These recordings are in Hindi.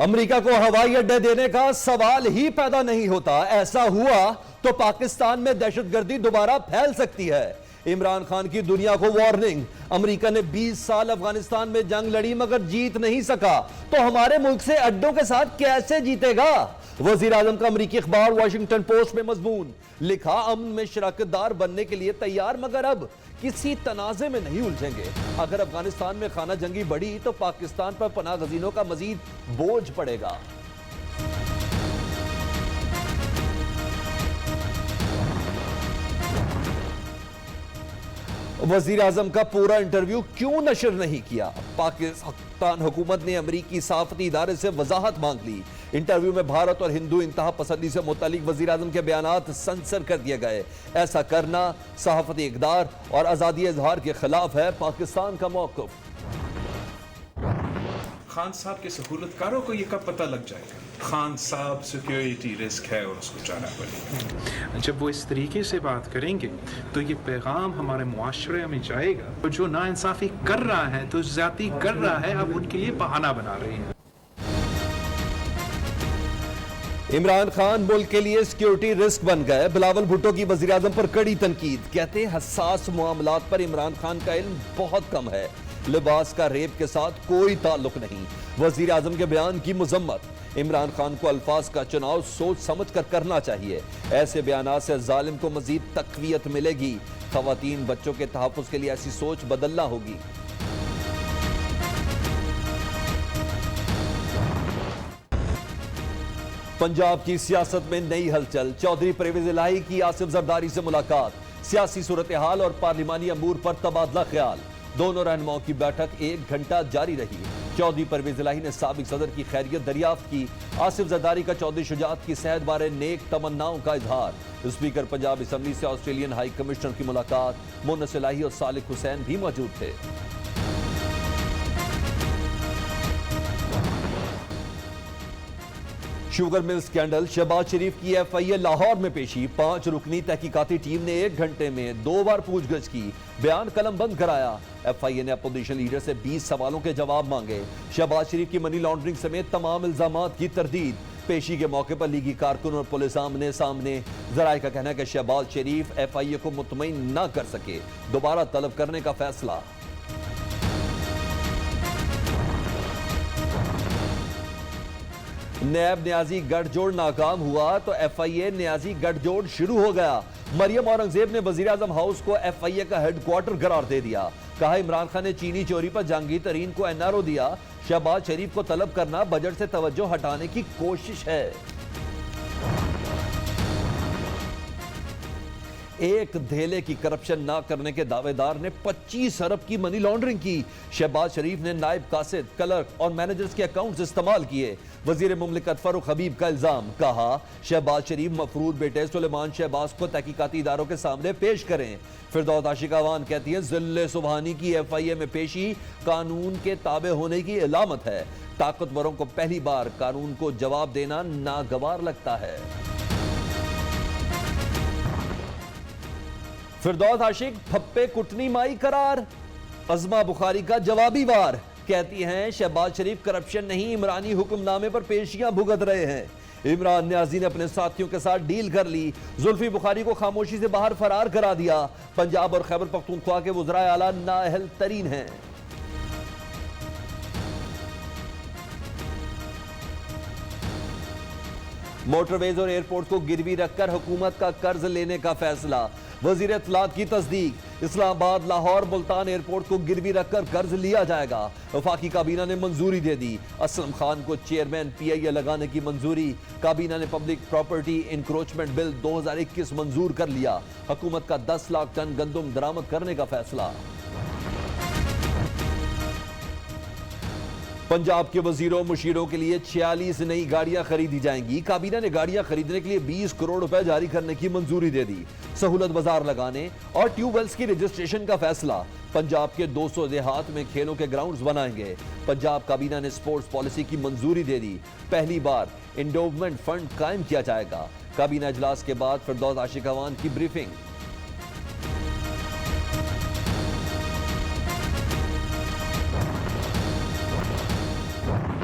अमेरिका को हवाई अड्डे देने का सवाल ही पैदा नहीं होता। ऐसा हुआ तो पाकिस्तान में दहशतगर्दी दोबारा फैल सकती है। इमरान खान की दुनिया को वार्निंग। अमेरिका ने 20 साल अफगानिस्तान में जंग लड़ी मगर जीत नहीं सका, तो हमारे मुल्क से अड्डों के साथ कैसे जीतेगा। वजीर आजम का अमेरिकी अखबार वॉशिंगटन पोस्ट में मजमून लिखा, अमन में शराकतदार बनने के लिए तैयार मगर अब किसी तनाजे में नहीं उलझेंगे। अगर अफगानिस्तान में खाना जंगी बढ़ी तो पाकिस्तान पर पनाह गजीनों का मजीद बोझ पड़ेगा। वजीर आजम का पूरा इंटरव्यू क्यों नशर नहीं किया। पाकिस्तान हुकूमत ने अमरीकी सहाफती इदारे से वजाहत मांग ली। इंटरव्यू में भारत और हिंदू इंतहा पसंदी से मुतालिक वजीर आजम के बयानात सेंसर कर दिए गए। ऐसा करना सहाफती इक़दार और आज़ादी इजहार के खिलाफ है पाकिस्तान का मौक़िफ़। खान साहब के सहूलतकारों को ये कब पता लग जाएगा खान साहब सिक्योरिटी रिस्क है और उसको जाना पड़ेगा। जब वो इस तरीके से बात करेंगे तो ये पैगाम हमारे मुआशरे में जाएगा। तो जो नाइंसाफ़ी कर रहा है, तो ज़्यादती कर रहा है, अब उनके लिए बहाना बना रहे हैं। इमरान खान मुल्क के लिए सिक्योरिटी रिस्क बन गए। बिलावल भुट्टो की वजीर आजम पर कड़ी तनकीद। कहते हसास मामलात पर इमरान खान का इल्म बहुत कम है। लिबास का रेप के साथ कोई ताल्लुक नहीं। वजीर आजम के बयान की मुजम्मत। इमरान खान को अल्फाज का चुनाव सोच समझ कर करना चाहिए। ऐसे बयानात से जालिम को मजीद तकवीयत मिलेगी। खवातीन बच्चों के तहफ़्फ़ुज़ के लिए ऐसी सोच बदलना होगी। पंजाब की सियासत में नई हलचल। चौधरी परवेज इलाही की आसिफ जरदारी से मुलाकात। सियासी सूरत हाल और पार्लिमानी अमूर पर तबादला ख्याल। दोनों रहनुमाओं की बैठक 1 घंटा जारी रही। चौधरी परवेज इलाही ने साबिक सदर की खैरियत दरियाफ्त की। आसिफ जरदारी का चौधरी शुजात की सेहत बारे नेक तमन्नाओं का इजहार। स्पीकर पंजाब असम्बली से ऑस्ट्रेलियन हाई कमिश्नर की मुलाकात। मुन्नस इलाही और सालिक हुसैन भी मौजूद थे। Sugar mill scandal. Shahbaz Sharif की FIA लाहौर में पेशी। 5 रुकनी तहकीकाती टीम ने 1 घंटे में 2 बार पूछगछ की, बयान कलम बंद कराया। FIA ने अपोजिशन लीडर से 20 सवालों के जवाब मांगे। शहबाज शरीफ की मनी लॉन्ड्रिंग समेत तमाम इल्जामात की तरदीद। पेशी के मौके पर लीगी कारकुन और पुलिस आमने सामने। जराये का कहना है कि शहबाज शरीफ FIA को मुतमईन न कर सके। दोबारा तलब करने का फैसला। नैब न्याजी गठजोड़ नाकाम हुआ तो FIA न्याजी गठजोड़ शुरू हो गया। मरियम औरंगजेब ने वजीर आजम हाउस को FIA का हेडक्वार्टर करार दे दिया। कहा, इमरान खान ने चीनी चोरी पर जहांगीर तरीन को NRO दिया। शहबाज शरीफ को तलब करना बजट से तवज्जो हटाने की कोशिश है। एक धेले की करप्शन ना करने के दावेदार ने 25 अरब की मनी लॉन्ड्रिंग की। शहबाज शरीफ ने नायब कासिद, क्लर्क और मैनेजर्स के अकाउंट्स इस्तेमाल किए। वजीर मुमलिकत फरूख हबीब का इल्जाम। कहा, शहबाज शरीफ मफरूर बेटे सुलेमान शहबाज को तहकीकाती इदारों के सामने पेश करें। फिरदौस आशिकावान कहती है, जिल्ले सुबहानी की FIA में पेशी कानून के ताबे होने की इलामत है। ताकतवरों को पहली बार कानून को जवाब देना नागवार लगता है। फिरदौस आशिक फप्पे कुटनी माई करार। अज़मा बुखारी का जवाबी वार। कहती हैं, शहबाज शरीफ करप्शन नहीं, इमरानी हुक्मनामे पर पेशियां भुगत रहे हैं। इमरान न्याजी ने अपने साथियों के साथ डील कर ली। जुल्फी बुखारी को खामोशी से बाहर फरार करा दिया। पंजाब और खैबर पख्तूनख्वा के वज़राए आला नाअहल तरीन हैं। मोटरवेज और एयरपोर्ट को गिरवी रखकर हुकूमत का कर्ज लेने का फैसला। वजीर इत्तलात की तस्दीक। इस्लामाबाद, लाहौर, मुल्तान एयरपोर्ट को गिरवी रखकर कर्ज लिया जाएगा। वफाकी काबीना ने मंजूरी दे दी। असलम खान को चेयरमैन PIA लगाने की मंजूरी। काबीना ने पब्लिक प्रॉपर्टी इंक्रोचमेंट बिल 2021 मंजूर कर लिया। हुकूमत का 10 लाख टन गंदम दरामद करने का फैसला। पंजाब के वजीरों मुशीरों के लिए 46 नई गाड़ियां खरीदी जाएंगी। काबीना ने गाड़ियां खरीदने के लिए 20 करोड़ रुपए जारी करने की मंजूरी दे दी। सहूलत बाजार लगाने और ट्यूबवेल्स की रजिस्ट्रेशन का फैसला। पंजाब के 200 देहात में खेलों के ग्राउंड्स बनाएंगे। पंजाब काबीना ने स्पोर्ट्स पॉलिसी की मंजूरी दे दी। पहली बार इंडोवमेंट फंड कायम किया जाएगा। काबीना इजलास के बाद फिरदौस आशिकावान की ब्रीफिंग।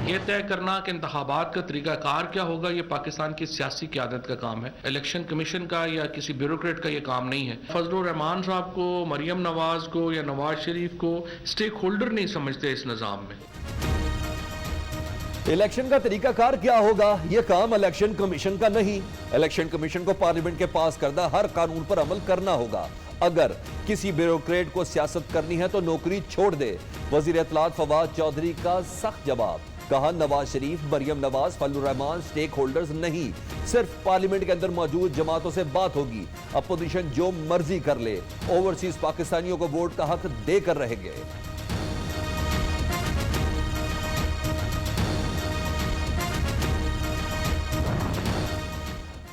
ये तय करना कि इंतखाबात का तरीकाकार क्या होगा, ये पाकिस्तान की सियासी क़यादत का काम है, इलेक्शन कमीशन का या किसी ब्यूरोक्रेट का ये काम नहीं है। फजलुर रहमान साहब को, मरियम नवाज को या नवाज शरीफ को स्टेक होल्डर नहीं समझते इस निज़ाम में। इलेक्शन का तरीकाकार क्या होगा, यह काम इलेक्शन कमीशन का नहीं। इलेक्शन कमीशन को पार्लियामेंट के पास करदा हर कानून पर अमल करना होगा। अगर किसी ब्यूरोक्रेट को सियासत करनी है तो नौकरी छोड़ दे। वजीर इत्तलात फवाद चौधरी का सख्त जवाब, कहा नवाज शरीफ, मरियम नवाज, फजलुर रहमान स्टेक होल्डर्स नहीं, सिर्फ पार्लियामेंट के अंदर मौजूद जमातों से बात होगी। अपोजिशन जो मर्जी कर ले, ओवरसीज पाकिस्तानियों को वोट का हक देकर रहेंगे।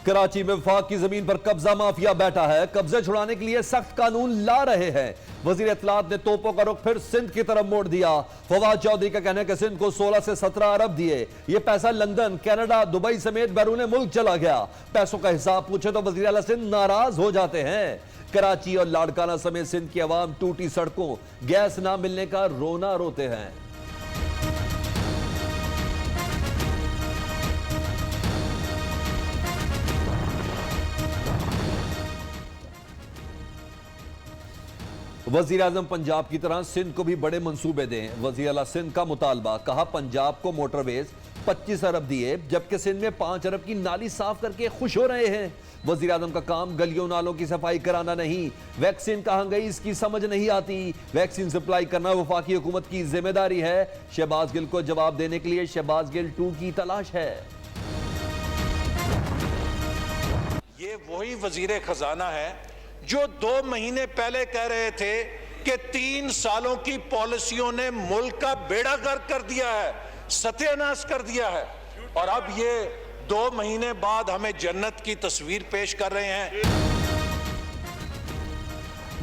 कराची में वफाक की जमीन पर कब्जा माफिया बैठा है, कब्जे छुड़ाने के लिए सख्त कानून ला रहे हैं। वजीर इत्तलात ने तोपों का रुख फिर सिंध की तरफ मोड़ दिया। फवाद चौधरी का कहना है कि सिंध को 16 से 17 अरब दिए, ये पैसा लंदन, कनाडा, दुबई समेत बैरून मुल्क चला गया। पैसों का हिसाब पूछे तो वजीर आला सिंध नाराज हो जाते हैं। कराची और लाड़काना समेत सिंध की आवाम टूटी सड़कों, गैस ना मिलने का रोना रोते हैं। वजीर आजम पंजाब की तरह सिंध को भी बड़े मंसूबे दें। वजीर आला सिंध का मुतालबा, कहा पंजाब को मोटरवेज 25 अरब दिए, जबकि सिंध में 5 अरब की नाली साफ करके खुश हो रहे हैं। वजीर आजम का काम गलियों नालों की सफाई कराना नहीं। वैक्सीन कहां गई इसकी समझ नहीं आती। वैक्सीन सप्लाई करना वफाकी हुकूमत की जिम्मेदारी है। शहबाज गिल को जवाब देने के लिए शहबाज गिल 2 की तलाश है। ये वही वजीर खजाना है जो 2 महीने पहले कह रहे थे कि 3 सालों की पॉलिसियों ने मुल्क का बेड़ा गर्क कर दिया है, सत्यानाश कर दिया है, और अब ये 2 महीने बाद हमें जन्नत की तस्वीर पेश कर रहे हैं।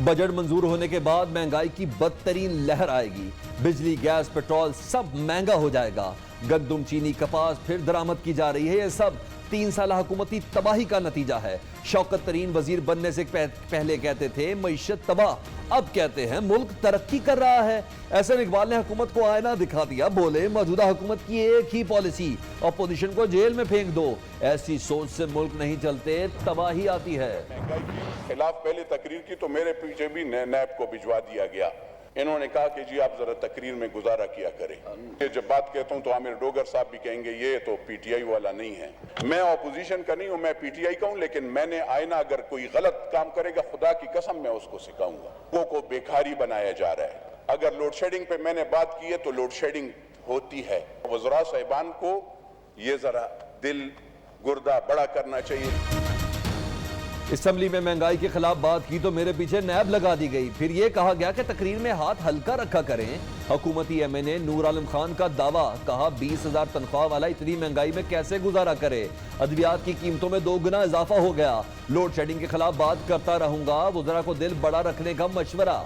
बजट मंजूर होने के बाद महंगाई की बदतरीन लहर आएगी। बिजली, गैस, पेट्रोल सब महंगा हो जाएगा। गंदम, चीनी, कपास फिर दरामद की जा रही है। ये सब 3 साल हुकूमती तबाही का नतीजा है। शौकत तरीन वजीर बनने से पहले कहते थे मईशत तबाह, अब कहते हैं मुल्क तरक्की कर रहा है। एहसन इकबाल ने हुकूमत को आईना दिखा दिया, बोले मौजूदा हुकूमत की एक ही पॉलिसी, अपोजिशन को जेल में फेंक दो। ऐसी सोच से मुल्क नहीं चलते, तबाही आती है। महंगाई के खिलाफ पहले तकरीर की तो मेरे पीछे भी नैब को भिजवा दिया गया। इन्होंने कहा कि जी आप जरा तकरीर में गुजारा किया करें। ये जब बात कहता हूं तो आमिर डोगर साहब भी कहेंगे ये तो पीटीआई वाला नहीं है। मैं ऑपोजिशन का नहीं हूं, मैं पीटीआई का हूं, लेकिन मैंने आईना अगर कोई गलत काम करेगा खुदा की कसम मैं उसको सिखाऊंगा। लोगों को बेकारी बनाया जा रहा है। अगर लोड शेडिंग पे मैंने बात की है तो लोड शेडिंग होती है। वज़रा साहिबान को ये जरा दिल गुर्दा बड़ा करना चाहिए। असेंबली में महंगाई के खिलाफ बात की तो मेरे पीछे नैब लगा दी गई। फिर यह कहा गया कि तकरीर में हाथ हल्का रखा करें। हुकूमती एमएनए नूर आलम खान का दावा, कहा 20,000 तनख्वाह वाला इतनी महंगाई में कैसे गुजारा करे। अद्वियात की कीमतों में 2 गुना इजाफा हो गया। लोड शेडिंग के खिलाफ बात करता रहूंगा। वज़रा को दिल बड़ा रखने का मशवरा।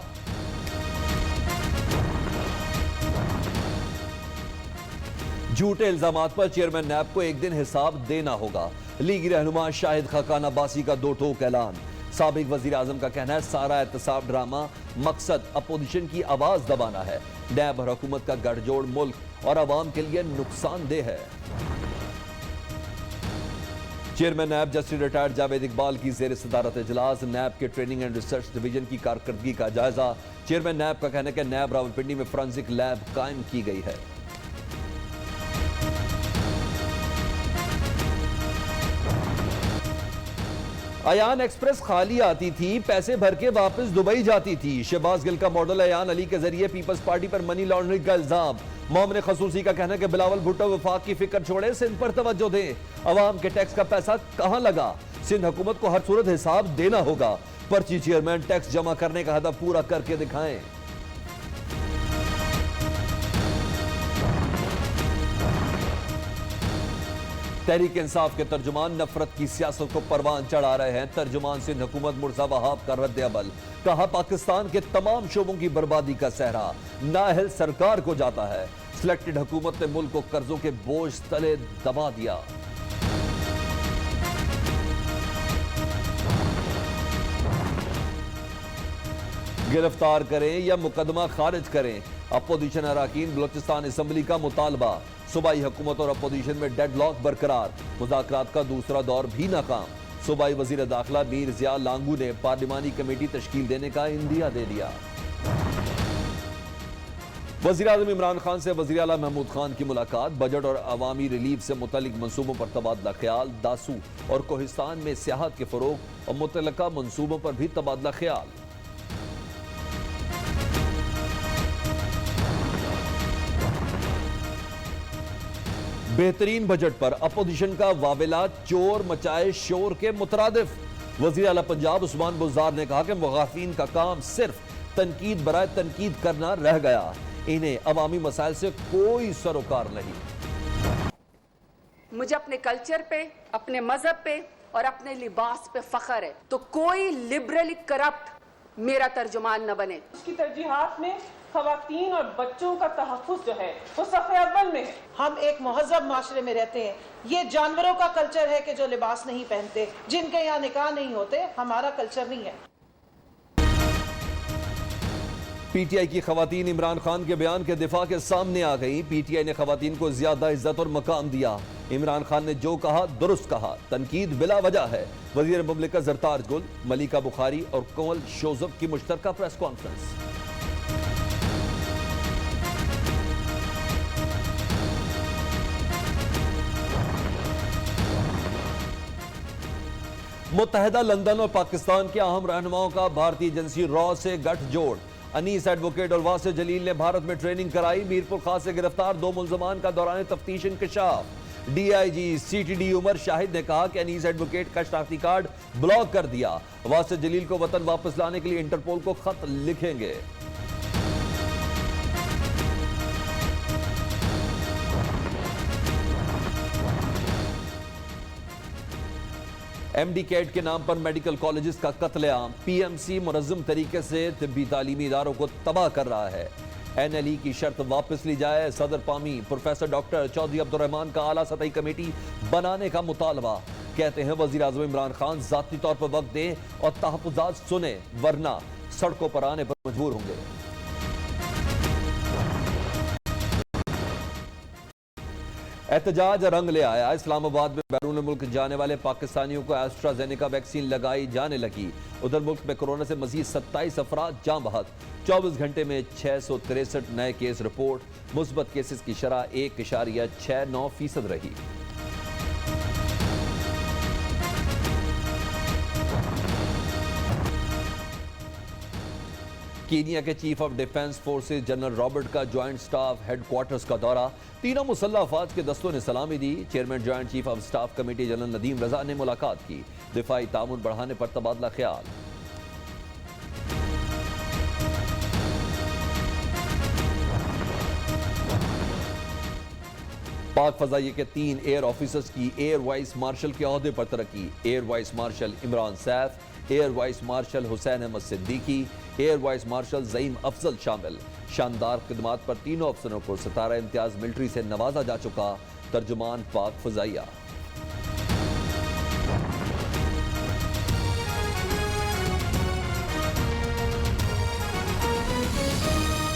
झूठे इल्जामात पर चेयरमैन नैब को एक दिन हिसाब देना होगा। लीगी रहनुमा शाहिद खाकान अब्बासी का 2 टोक ऐलान। साबिक वजीर आजम का कहना है सारा एहतसाब ड्रामा, मकसद अपोजिशन की आवाज दबाना है। नैब और हुकूमत का गठजोड़ मुल्क और अवाम के लिए नुकसानदेह है। Chairman NAB justice retired Javed Iqbal की जेर सदारत इजलास। नैब के ट्रेनिंग एंड रिसर्च डिवीजन की कारकर्दगी का जायजा। चेयरमैन नैब का कहना है कि नैब रावलपिंडी में फोरेंसिक लैब कायम की गई है। अयान एक्सप्रेस खाली आती थी, पैसे भर के वापस दुबई जाती थी। शहबाज गिल का मॉडल अयान अली के जरिए पीपल्स पार्टी पर मनी लॉन्ड्रिंग का इल्जाम। मोमिन खसूसी का कहना है कि बिलावल भुट्टो वफाक की फिक्र छोड़े, सिंध पर तवज्जो दें। अवाम के टैक्स का पैसा कहां लगा? सिंध हुकूमत को हर सूरत हिसाब देना होगा। पर्ची चेयरमैन टैक्स जमा करने का हदफ पूरा करके दिखाएं। तहरीक इंसाफ के तर्जुमान नफरत की सियासत को परवान चढ़ा रहे हैं। तर्जुमान सिंध हुकूमत मुर्जा वहाब का रद्द अमल, कहा पाकिस्तान के तमाम शोबों की बर्बादी का सहरा नाअहल सरकार को जाता है। सिलेक्टेड हुकूमत ने मुल्क को कर्जों के बोझ तले दबा दिया। गिरफ्तार करें या मुकदमा खारिज करें, अपोजिशन अराकीन बलोचिस्तान असेंबली का मुतालबा। सूबाई हुकूमत और अपोजिशन में डेडलॉक बरकरार, मुज़ाकरात का दूसरा दौर भी नाकाम। सूबाई वजीर दाखिला मीर जिया लांगू ने पार्लिमानी कमेटी तश्कील देने का इंदिया दे दिया। वज़ीर आज़म इमरान खान से वज़ीर आला महमूद खान की मुलाकात, बजट और अवामी रिलीफ से मुतल्लिक मंसूबों पर तबादला ख्याल, दासू और कोहिस्तान में सियाहत के फरोग और मुतल्लका मंसूबों पर भी तबादला ख्याल। बेहतरीन बजट पर अपोजिशन का वावेला चोर मचाए शोर के मुतरादिफ। वज़ीर आला पंजाब उस्मान बुज़दार ने कहा कि मुखालिफिन का काम सिर्फ तनकीद बराए तनकीद करना रह गया, इन्हें अवामी मसाइल से कोई सरोकार नहीं। मुझे अपने कल्चर पे, अपने मजहब पे और अपने लिबास पे फख्र है, तो कोई लिबरली करप्ट मेरा तर्जुमान न बने। उसकी तरजीहात में खवातीन और बच्चों का तहफ़्फ़ुज़ जो है वो सफ़े अव्वल में है। हम एक महज़्ज़ब माशरे में रहते हैं। ये जानवरों का कल्चर है कि जो लिबास नहीं पहनते, जिनके यहाँ निकाह नहीं होते, हमारा कल्चर नहीं है। पीटीआई की खवातीन इमरान खान के बयान के दिफा के सामने आ गई। पीटीआई ने खवातीन को ज्यादा इज्जत और मकाम दिया। इमरान खान ने जो कहा दुरुस्त कहा, तनकीद बिला वजह है। वज़ीर मुमलिकत ज़रताज गुल, मलिका बुखारी और कंवल शोजब की मुश्तरका प्रेस कॉन्फ्रेंस। मुत्तहदा लंदन और पाकिस्तान के अहम रहनुमाओं का भारतीय एजेंसी रॉ से गठजोड़। अनीस एडवोकेट और वासिफ जलील ने भारत में ट्रेनिंग कराई। मीरपुर खास से गिरफ्तार 2 मुल्जमान का दौरान तफ्तीश इंकशाफ। डीआईजी सीटीडी उमर शाहिद ने कहा कि अनीस एडवोकेट का शनाख्ती कार्ड ब्लॉक कर दिया। वासिफ जलील को वतन वापस लाने के लिए इंटरपोल को खत लिखेंगे। एमडी कैट के नाम पर मेडिकल कॉलेजेस का कत्लेआम। पीएमसी मुनज़्ज़म तरीके से तिब्बी तालीमी इदारों को तबाह कर रहा है। एनएलई की शर्त वापस ली जाए। सदर पामी प्रोफेसर डॉक्टर चौधरी अब्दुर्रहमान का आला सतही कमेटी बनाने का मुतालबा। कहते हैं वज़ीर आज़म इमरान खान ज़ाती तौर पर वक्त दें और तहफ़्फ़ुज़ात सुने, वरना सड़कों पर आने पर मजबूर होंगे। एहतजाज रंग ले आया। इस्लामाबाद में बैरून मुल्क जाने वाले पाकिस्तानियों को एस्ट्राजेनेका वैक्सीन लगाई जाने लगी। उधर मुल्क में कोरोना से मजीद 27 अफराद जाँ बहक। 24 घंटे में 663 नए केस रिपोर्ट। मुस्बत केसेस की शरह 1.69% रही। कीनिया के chief of defence forces general Robert का ज्वाइंट स्टाफ हेडक्वार्टर्स का दौरा। तीनों मुसल्लह अफवाज के दस्तों ने सलामी दी। Chairman joint chief of staff committee general Nadeem Raza ने मुलाकात की। दिफाई ताउन बढ़ाने पर तबादला ख्याल। पाक फजाइये के 3 एयर ऑफिसर्स की एयर वाइस मार्शल के ओहदे पर तरक्की। Air vice marshal Imran Saif, air vice marshal Hussain Ahmed Siddiqui, air vice marshal Zaeem Afzal शामिल। शानदार खिदमात पर तीनों अफसरों को सितारा इम्तियाज मिलिट्री से नवाजा जा चुका। तर्जुमान पाक फजाइया।